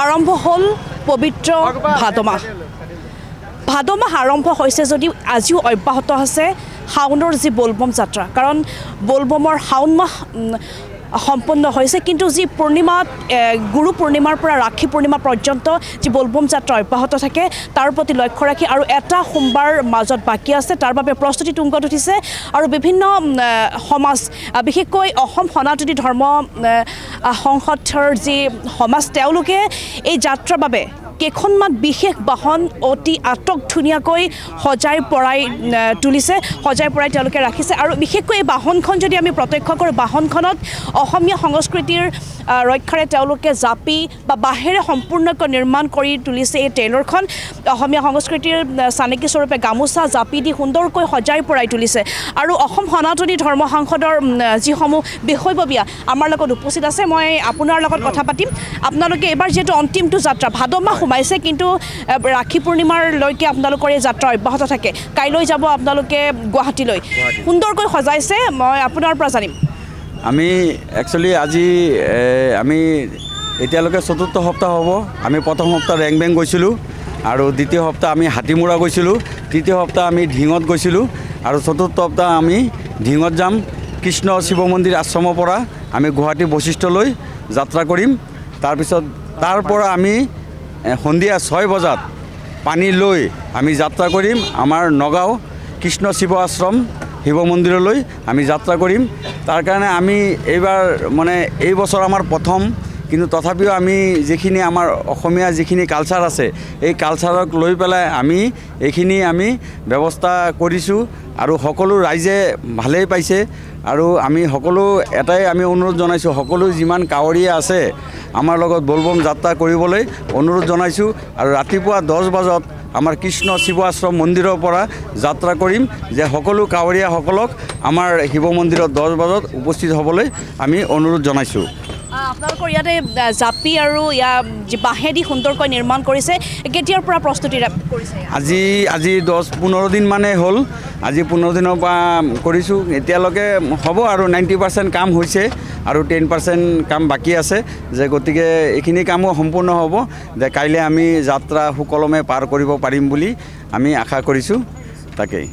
আৰম্ভ হ'ল পবিত্ৰ ভাদ মাহ। ভাদ মাহ আৰম্ভ হৈছে যদিও আজিও অব্যাহত আছে শাওনৰ যি বলবম যাত্ৰা, কাৰণ বলবমৰ শাওন মাহ সম্পন্ন হৈছে, কিন্তু যি পূৰ্ণিমাত গুৰু পূৰ্ণিমাৰ পৰা ৰাখী পূৰ্ণিমা পৰ্যন্ত যি বলবম যাত্ৰা অব্যাহত থাকে তাৰ প্ৰতি লক্ষ্য ৰাখি আৰু এটা সোমবাৰ মাজত বাকী আছে, তাৰ বাবে প্ৰস্তুতি তুংগত উঠিছে। আৰু বিভিন্ন সমাজ, বিশেষকৈ অসম সনাতনী ধৰ্ম সংসদৰ যি সমাজ, তেওঁলোকে এই যাত্ৰাৰ বাবে কেইখনমান বিশেষ বাহন অতি আটক ধুনীয়াকৈ সজাই পৰাই তুলিছে, সজাই পৰাই তেওঁলোকে ৰাখিছে। আৰু বিশেষকৈ এই বাহনখন যদি আমি প্ৰত্যক্ষ কৰোঁ, বাহনখনত অসমীয়া সংস্কৃতিৰ ৰক্ষাৰে তেওঁলোকে জাপি বা বাঁহেৰে সম্পূৰ্ণকৈ নিৰ্মাণ কৰি তুলিছে। এই ট্ৰেইলৰখন অসমীয়া সংস্কৃতিৰ চানেকি স্বৰূপে গামোচা জাপি দি সুন্দৰকৈ সজাই পৰাই তুলিছে। আৰু অসম সনাতনী ধৰ্ম সংসদৰ যিসমূহ বিষয়ববীয়া আমাৰ লগত উপস্থিত আছে, মই আপোনাৰ লগত কথা পাতিম। আপোনালোকে এইবাৰ যিহেতু অন্তিমটো যাত্ৰা, ভাদ মাহ সোমাইছে, কিন্তু ৰাখী পূৰ্ণিমাৰলৈকে আপোনালোকৰ এই যাত্ৰা অব্যাহত থাকে। কাইলৈ যাব আপোনালোকে গুৱাহাটীলৈ, সুন্দৰকৈ সজাইছে, মই আপোনাৰ পৰা জানিম। আমি একচুৱেলি আজি আমি এতিয়ালৈকে চতুৰ্থ সপ্তাহ হ'ব। আমি প্ৰথম সপ্তাহ ৰেংবেং গৈছিলোঁ, আৰু দ্বিতীয় সপ্তাহ আমি হাতীমূৰা গৈছিলোঁ, তৃতীয় সপ্তাহ আমি ঢিঙত গৈছিলোঁ, আৰু চতুৰ্থ সপ্তাহ আমি ঢিঙত যাম। কৃষ্ণ শিৱ মন্দিৰ আশ্ৰমৰ পৰা আমি গুৱাহাটী বশিষ্ঠলৈ যাত্ৰা কৰিম। তাৰপিছত তাৰ পৰা আমি সন্ধিয়া 6 বজাত পানী লৈ আমি যাত্ৰা কৰিম আমাৰ নগাঁও কৃষ্ণ শিৱ আশ্ৰম শিৱ মন্দিৰলৈ আমি যাত্ৰা কৰিম। তাৰ কাৰণে আমি এইবাৰ এই বছৰ আমাৰ প্ৰথম, কিন্তু তথাপিও আমি যিখিনি আমাৰ অসমীয়া যিখিনি কালচাৰ আছে, এই কালচাৰক লৈ পেলাই এইখিনি আমি ব্যৱস্থা কৰিছোঁ, আৰু সকলো ৰাইজে ভালেই পাইছে। আৰু আমি সকলো এটাই আমি অনুৰোধ জনাইছোঁ, সকলো যিমান কাৱৰীয়া আছে আমাৰ লগত বলবম যাত্ৰা কৰিবলৈ অনুৰোধ জনাইছোঁ। আৰু ৰাতিপুৱা 10 বজাত আমাৰ কৃষ্ণ শিৱ আশ্ৰম মন্দিৰৰ পৰা যাত্ৰা কৰিম, যে সকলো কাৱৰীয়াসকলক আমাৰ শিৱ মন্দিৰত 10 বজাত উপস্থিত হ'বলৈ আমি অনুৰোধ জনাইছোঁ। আপোনালোকৰ ইয়াতে জাপি আৰু বাঁহেদি সুন্দৰকৈ নিৰ্মাণ কৰিছে, কেতিয়াৰ পৰা প্ৰস্তুতি কৰিছে? আজি 10-15 দিন মানে হ'ল। আজি 15 দিনৰ পৰা কৰিছোঁ। এতিয়ালৈকে হ'ব আৰু 90% কাম হৈছে, আৰু 10% কাম বাকী আছে, যে গতিকে এইখিনি কামো সম্পূৰ্ণ হ'ব, যে কাইলৈ আমি যাত্ৰা সুকলমে পাৰ কৰিব পাৰিম বুলি আমি আশা কৰিছোঁ। তাকেই।